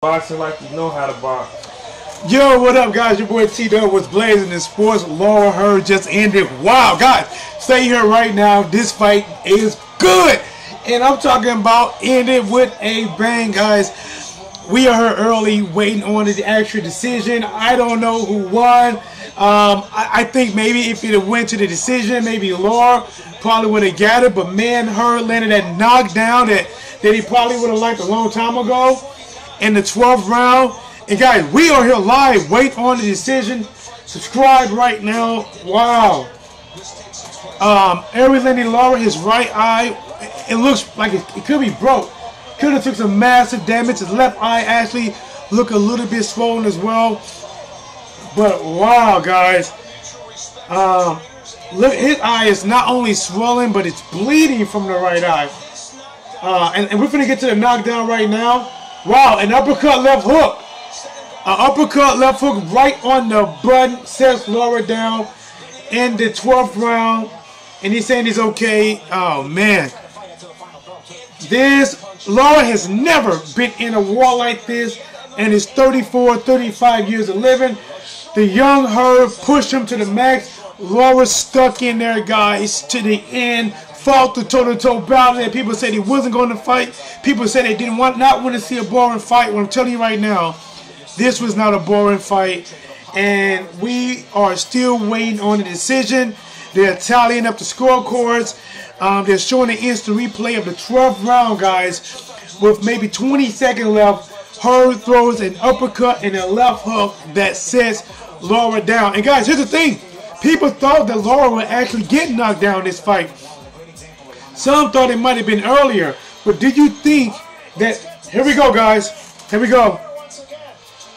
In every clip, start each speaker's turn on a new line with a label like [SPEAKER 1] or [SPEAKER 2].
[SPEAKER 1] Boxing like you know how to box.
[SPEAKER 2] Yo, what up, guys? Your boy T-Dub was blazing in sports. Lara Hurd just ended. Wow, guys, stay here right now. This fight is good. And I'm talking about ended with a bang, guys. We are here early waiting on the actual decision. I don't know who won. I think maybe if it went to the decision, maybe Lara probably would have got it. But man, Hurd landed that knockdown that he probably would have liked a long time ago in the 12th round. And guys, we are here live. Wait on the decision. Subscribe right now. Wow. Erislandy Lara, his right eye, it looks like it could be broke. Could have took some massive damage. His left eye actually look a little bit swollen as well. But wow, guys. Look, his eye is not only swollen, but it's bleeding from the right eye. And we're going to get to the knockdown right now. Wow, an uppercut left hook. An uppercut left hook right on the button sets Lara down in the 12th round. And he's saying he's okay. Oh, man. Lara has never been in a war like this. And his 34, 35 years of living. The young Hurd pushed him to the max. Lara stuck in there, guys, to the end. Fought the toe-to-toe battle that people said he wasn't going to fight. People said they didn't not want to see a boring fight. Well, I'm telling you right now, this was not a boring fight. And we are still waiting on the decision. They're tallying up the scorecards. They're showing the instant replay of the 12th round, guys. With maybe 20 seconds left, Hurd throws an uppercut and a left hook that sets Lara down. And guys, here's the thing. People thought that Lara would actually get knocked down in this fight. Some thought it might have been earlier. But do you think that... Here we go, guys. Here we go.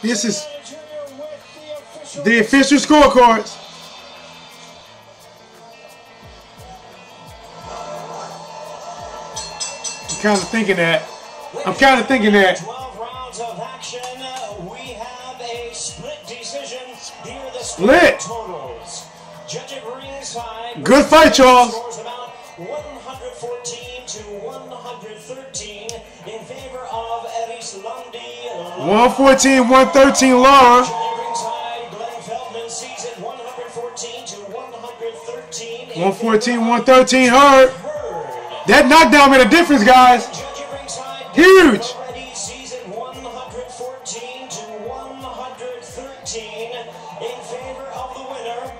[SPEAKER 2] This is the official scorecards. I'm kind of thinking that.
[SPEAKER 3] 12 rounds of action. We have a split decision. Here are the
[SPEAKER 2] split
[SPEAKER 3] totals. Judge at ringside.
[SPEAKER 2] Good fight, Charles.
[SPEAKER 3] 114 to 113 in favor of Erislandy Lara.
[SPEAKER 2] 114, 113 Lara. 114, 113 Hurd. That knockdown made a difference, guys. Huge.
[SPEAKER 3] 114 to 113 in favor of the winner.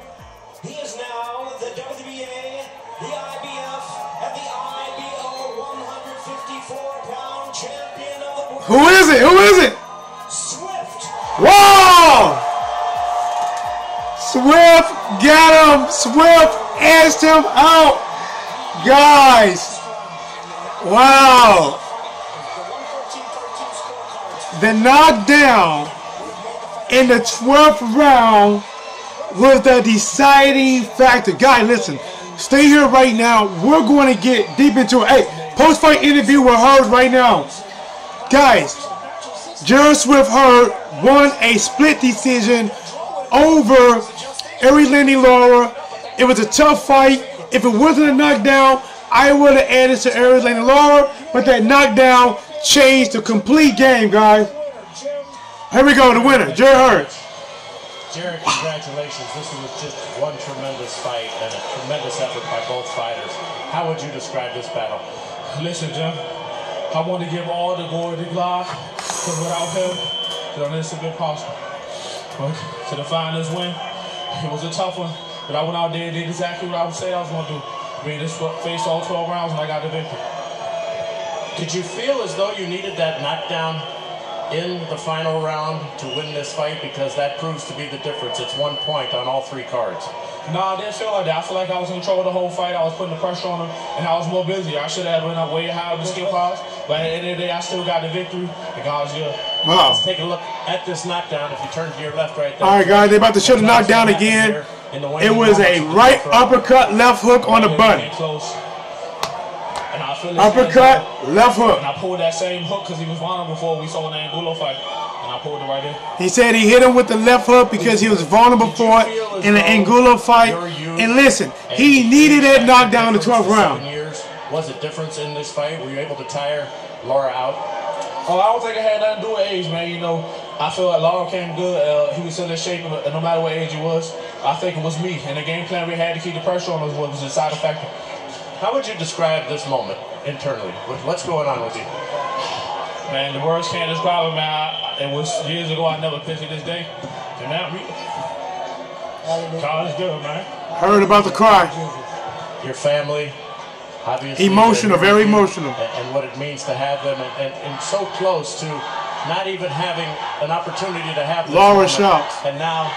[SPEAKER 3] He is now the WBA, the IBF, and the IBO 154-pound champion of the world.
[SPEAKER 2] Who is it? Who is it?
[SPEAKER 3] Swift.
[SPEAKER 2] Wow! Swift got him. Swift asked him out. Guys. Wow. The knockdown in the 12th round was the deciding factor. Guys, listen. Stay here right now. We're going to get deep into it. Hey, post-fight interview with Hurd right now. Guys, Jarrett Hurd won a split decision over Erislandy Lara. It was a tough fight. If it wasn't a knockdown, I would have added to Erislandy Lara, but that knockdown changed the complete game, guys. Here we go, the winner, Jarrett Hurd.
[SPEAKER 4] Jarrett, congratulations. This was just one tremendous fight and a tremendous effort by both fighters. How would you describe this battle?
[SPEAKER 5] Listen, Jim, I want to give all the glory to God, because without him, this would have been possible. But to define this win, it was a tough one, but I went out there and did exactly what I would say I was going to do. I mean, this faced all 12 rounds and I got the victory.
[SPEAKER 4] Did you feel as though you needed that knockdown in the final round to win this fight? Because that proves to be the difference. It's 1 point on all 3 cards.
[SPEAKER 5] No, I didn't feel like that. I feel like I was in control of the whole fight. I was putting the pressure on him, and I was more busy. I should have been up way higher with the skill piles, but at the end of the day, I still got the victory, and God was good.
[SPEAKER 2] Wow.
[SPEAKER 4] Let's take a look at this knockdown. If you turn to your left right there.
[SPEAKER 2] All right, guys, they're about to show the knockdown again. It was a right uppercut, left hook on the button. Uppercut, left hook.
[SPEAKER 5] And I pulled that same hook because he was vulnerable before we saw an Angulo fight. And I pulled it right in.
[SPEAKER 2] He said he hit him with the left hook because he was vulnerable for it in the Angulo fight. And listen, he needed that knockdown in the 12th round.
[SPEAKER 4] Was a difference in this fight? Were you able to tire Lara out?
[SPEAKER 5] Oh, I don't think it had nothing to do with age, man. You know, I feel like Lara came good. He was still in shape, no matter what age he was. I think it was me. And the game plan we had to keep the pressure on us was a deciding factor.
[SPEAKER 4] How would you describe this moment internally? What's going on with you?
[SPEAKER 5] Man, the words can't describe it, man. It was years ago. I never pictured this day. And now, God is good, man.
[SPEAKER 2] Heard about the cry.
[SPEAKER 4] Your family, obviously.
[SPEAKER 2] Emotional, very emotional.
[SPEAKER 4] And what it means to have them, and so close to not even having an opportunity to have this
[SPEAKER 2] Lara
[SPEAKER 4] moment.
[SPEAKER 2] shouts.
[SPEAKER 4] And now,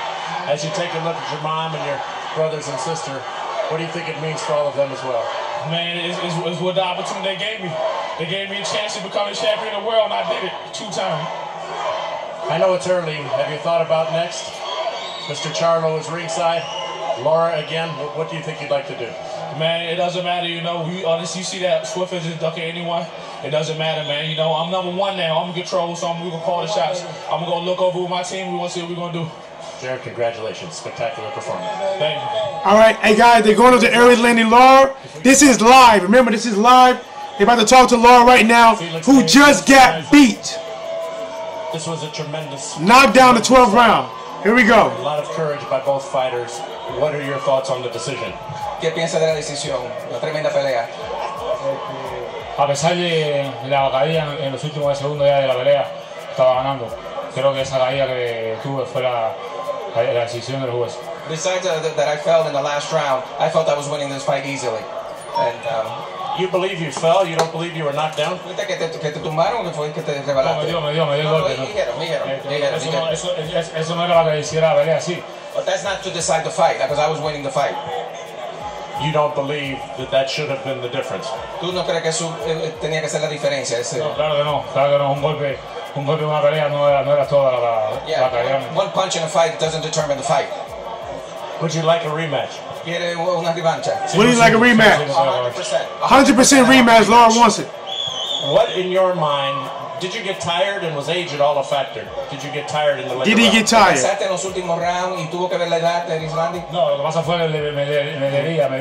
[SPEAKER 4] as you take a look at your mom and your brothers and sister, what do you think it means for all of them as well?
[SPEAKER 5] Man, it's what the opportunity they gave me. They gave me a chance to become a champion of the world, and I did it 2 times.
[SPEAKER 4] I know it's early. Have you thought about next? Mr. Charlo is ringside. Lara again. What do you think you'd like to do?
[SPEAKER 5] Man, it doesn't matter, you know. You see that Swift is just ducking anyone. It doesn't matter, man. You know, I'm #1 now. I'm in control, so we're going to call the shots. I'm going to look over with my team. We're going to see what we're going to do.
[SPEAKER 4] Jarrett, congratulations. Spectacular performance.
[SPEAKER 5] Thank you.
[SPEAKER 2] All right, hey guys, they're going to Erislandy Lara. This is live. Remember, this is live. They're about to talk to Lara right now, who just got beat.
[SPEAKER 4] This was a tremendous...
[SPEAKER 2] Knocked down the 12th round. Here we go.
[SPEAKER 4] A lot of courage by both fighters. What are your thoughts on the decision?
[SPEAKER 6] ¿Qué piensa de la decisión? Una tremenda pelea.
[SPEAKER 7] A pesar de la caída en los últimos segundos ya de la pelea, estaba ganando. Creo que esa caída que tuve fue la decisión del juez.
[SPEAKER 6] Besides that I fell in the last round, I felt I was winning this fight easily. And
[SPEAKER 4] you believe you fell? You don't believe you were knocked down?
[SPEAKER 6] que te tumbaron, que fue que te rebalaste.
[SPEAKER 7] No, me dio el golpe. Eso no era lo que hiciera la pelea así.
[SPEAKER 6] But that's not to decide the fight, because I was winning the fight.
[SPEAKER 4] You don't believe that should have been the difference?
[SPEAKER 6] ¿Tú no crees que eso tenía que ser la diferencia?
[SPEAKER 7] No, claro que no. Un golpe en una pelea no era toda la caída.
[SPEAKER 6] One punch in a fight doesn't determine the fight.
[SPEAKER 4] Would you like a rematch?
[SPEAKER 6] ¿Quiere una revancha?
[SPEAKER 2] What do you like a rematch? 100% rematch. Lara wants it.
[SPEAKER 4] What in your mind, did you get tired, and was age at all a factor? Did you get tired in the later
[SPEAKER 2] Did he get tired?
[SPEAKER 6] ¿Pensaste en los últimos rounds y tuvo que ver la edad de Erislandy?
[SPEAKER 7] No, lo que pasa fue que me dio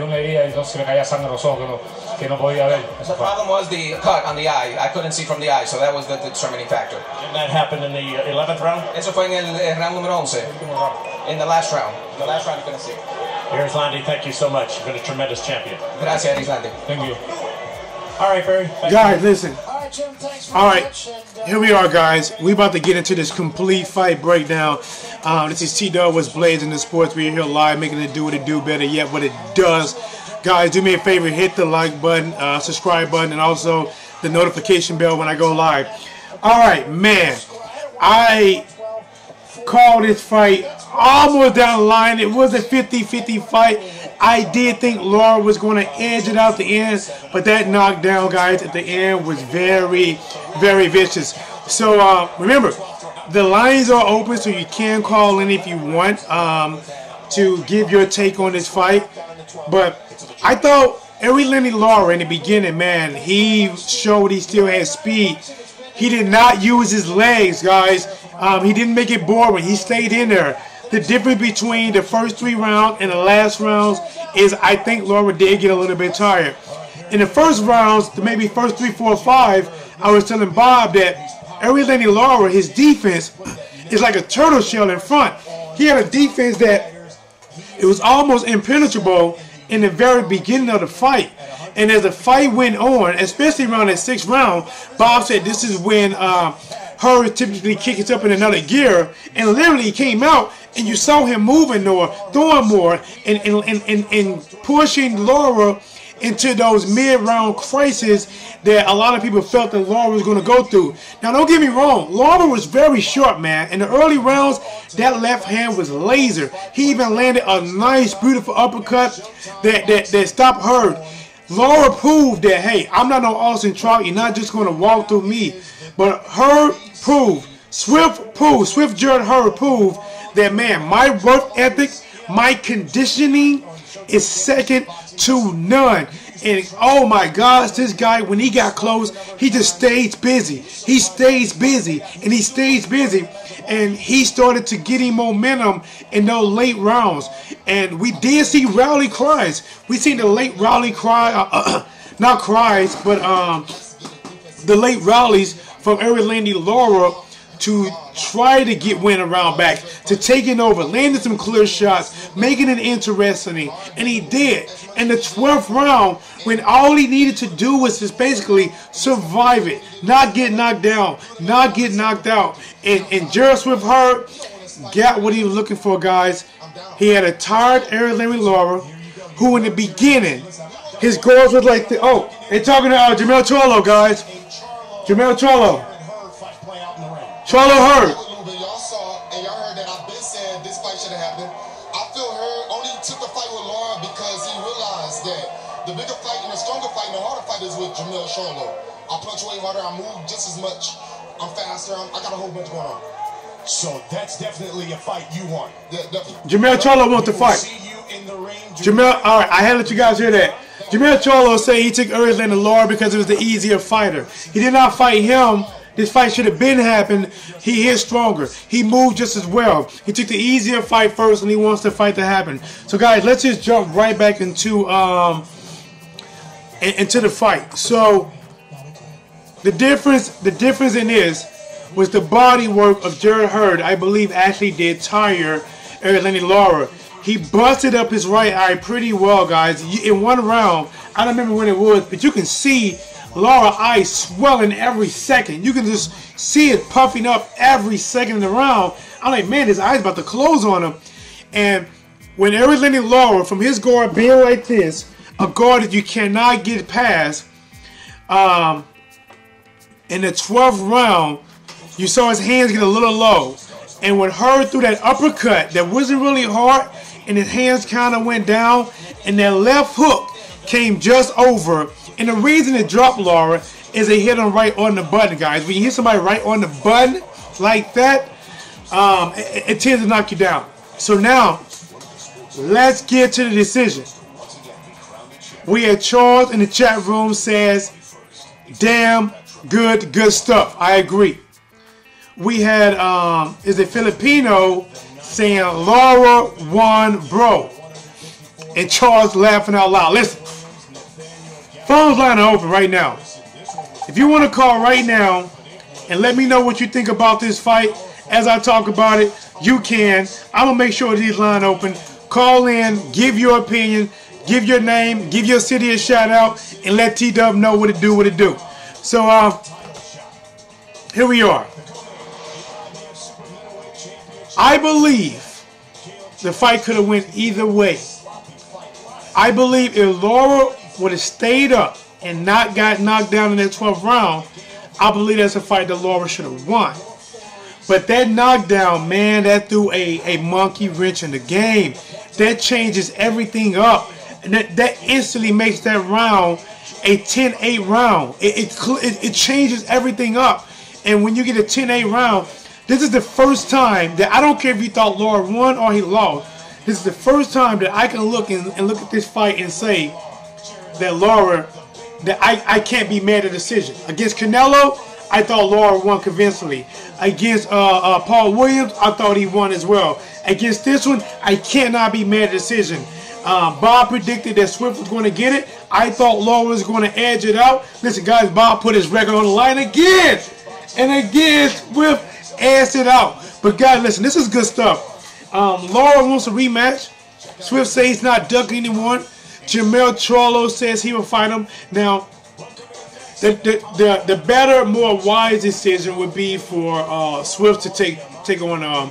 [SPEAKER 7] una herida y entonces me caía sangre en los ojos que no podía ver.
[SPEAKER 6] The problem was the cut on the eye. I couldn't see from the eye, so that was the determining factor.
[SPEAKER 4] And that happened in the 11th round?
[SPEAKER 6] Eso fue en el round número 11. In the last round. The last round you couldn't see.
[SPEAKER 4] Erislandy, thank you so much. You've been a tremendous champion.
[SPEAKER 6] Gracias, Erislandy.
[SPEAKER 7] Thank you.
[SPEAKER 4] All right, Barry.
[SPEAKER 2] Guys, listen. All right, here we are, guys. We about to get into this complete fight breakdown. This is T-Dub was Blazing the Sports. We're here live, making it do what it do, better yet what it does. Guys, do me a favor, hit the like button, subscribe button, and also the notification bell when I go live. All right, man. I called this fight almost down the line. It was a 50-50 fight. I did think Lara was going to edge it out the end, but that knockdown, guys, at the end was very, very vicious. So remember, the lines are open, so you can call in if you want to give your take on this fight. But I thought Erislandy Lara in the beginning, man, he showed he still had speed. He did not use his legs, guys. He didn't make it boring. He stayed in there. The difference between the first 3 rounds and the last rounds is I think Lara did get a little bit tired. In the first rounds, maybe first 3, 4, 5, I was telling Bob that Erislandy Lara, his defense is like a turtle shell in front. He had a defense that it was almost impenetrable in the very beginning of the fight. And as the fight went on, especially around that 6th round, Bob said this is when Hurd typically kicks up in another gear, and literally he came out and you saw him moving more, throwing more, and pushing Lara into those mid-round crises that a lot of people felt that Lara was going to go through. Now, don't get me wrong, Lara was very short, man. In the early rounds, that left hand was laser. He even landed a nice, beautiful uppercut that stopped Hurd. Lara proved that, hey, I'm not no Austin Trout. You're not just going to walk through me. But Hurd proved, Swift Jarrett Hurd proved that, man, my work ethic, my conditioning is second to none. And oh my gosh, this guy, when he got close, he just stays busy. He stays busy and he stays busy. And he started to get him momentum in those late rounds. And we did see rally cries. We seen the late rally cry, not cries, but the late rallies from Erislandy Lara to try to get win a round back, to taking over, landing some clear shots, making it interesting, and he did. In the 12th round, when all he needed to do was just basically survive it, not get knocked down, not get knocked out, and Jarrett Hurd got what he was looking for, guys. He had a tired Erislandy Lara, who in the beginning, his goals was like, oh, they're talking to Jamel Charlo, guys. Jamel Charlo. Charlo Hurd.
[SPEAKER 8] Y'all saw and y'all heard that I've been saying this fight should have happened. I feel Hurd only took the fight with Lara because he realized that the bigger fight and the stronger fight and the harder fight is with Jamel Charlo. I punch way harder, I move just as much, I'm faster, I got a whole bunch going on.
[SPEAKER 3] So that's definitely a fight you want.
[SPEAKER 8] Yeah, definitely.
[SPEAKER 2] Jamel Charlo wants to fight. Jamel, all right, I had to let you guys hear that. Jamel Charlo said he took Erislandy Lara because it was the easier fighter. He did not fight him. This fight should have been happened. He is stronger. He moved just as well. He took the easier fight first, and he wants the fight to happen. So, guys, let's just jump right back into the fight. So, the difference in this was the body work of Jarrett Hurd. I believe actually did tire Erislandy Lara. He busted up his right eye pretty well, guys. In one round, I don't remember when it was, but you can see Lara's eyes swelling every second. You can just see it puffing up every second in the round. I'm like, man, his eyes about to close on him. And when Erislandy Lara, from his guard being like this, a guard that you cannot get past, in the 12th round, you saw his hands get a little low. And when Hurd threw that uppercut that wasn't really hard, and his hands kind of went down, and that left hook came just over. And the reason it dropped Lara is they hit him right on the button, guys. When you hit somebody right on the button like that, it tends to knock you down. So now, let's get to the decision. We had Charles in the chat room says, damn good stuff. I agree. We had, is it Filipino saying, Lara won, bro. And Charles laughing out loud. Listen. Phones line are open right now. If you want to call right now and let me know what you think about this fight as I talk about it, you can. I'm going to make sure these lines open. Call in, give your opinion, give your name, give your city a shout out, and let T-Dub know what it do. So, here we are. I believe the fight could have went either way. I believe if Lara would have stayed up and not got knocked down in that 12th round, I believe that's a fight that Lara should have won. But that knockdown, man, that threw a monkey wrench in the game. That changes everything up. And that instantly makes that round a 10-8 round. It changes everything up. And when you get a 10-8 round, this is the first time that I don't care if you thought Lara won or he lost. This is the first time that I can look and look at this fight and say that Lara, that I can't be mad at the decision. Against Canelo, I thought Lara won convincingly. Against Paul Williams, I thought he won as well. Against this one, I cannot be mad at the decision. Bob predicted that Swift was going to get it. I thought Lara was going to edge it out. Listen, guys, Bob put his record on the line again. And again, Swift edged it out. But, guys, listen, this is good stuff. Lara wants a rematch. Swift says he's not ducking anyone. Jamel Charlo says he will fight him. Now, the better, more wise decision would be for Swift to take on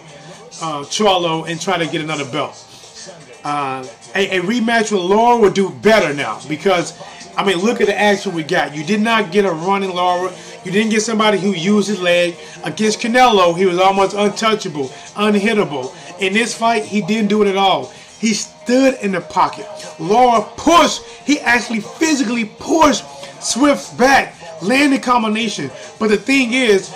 [SPEAKER 2] Charlo and try to get another belt. A rematch with Lara would do better now because, I mean, look at the action we got. You did not get a running Lara. You didn't get somebody who used his leg. Against Canelo, he was almost untouchable, unhittable. In this fight, he didn't do it at all. He stood in the pocket. Lara pushed. He actually physically pushed Swift back, landed combination. But the thing is,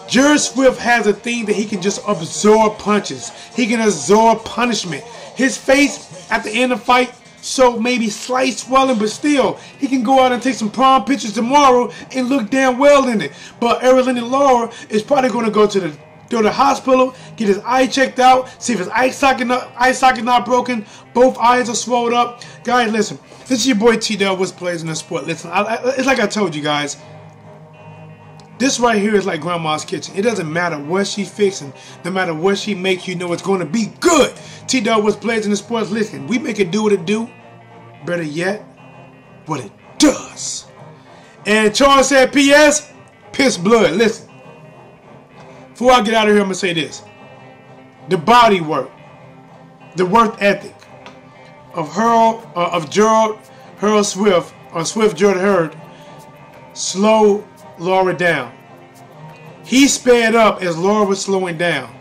[SPEAKER 2] Jarrett Swift has a thing that he can just absorb punches. He can absorb punishment. His face at the end of the fight showed maybe slight swelling, but still, he can go out and take some prom pictures tomorrow and look damn well in it. But Erislandy Lara is probably going to go to the hospital, get his eye checked out, see if his eye socket not broken, both eyes are swelled up. Guys, listen, this is your boy T-Dub, what's plays in the sport. Listen, it's like I told you guys, This right here is like Grandma's kitchen. It doesn't matter what she's fixing. No matter what she makes, you know it's going to be good. T-Dog was Players in the Sports. Listen, we make it do what it do. Better yet, what it does. And Charles said, P.S. Piss blood. Listen. Before I get out of here, I'm going to say this. The body work, the work ethic of Jarrett Hurd Swift, or Swift Jarrett Hurd, slow Lara down. He sped up as Lara was slowing down,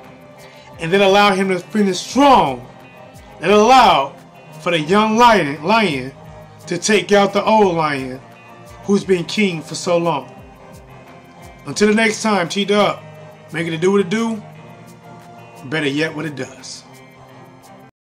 [SPEAKER 2] and that allowed him to finish strong. It allowed for the young lion to take out the old lion who's been king for so long. Until the next time, T-Dub, make it do what it do. Better yet, what it does.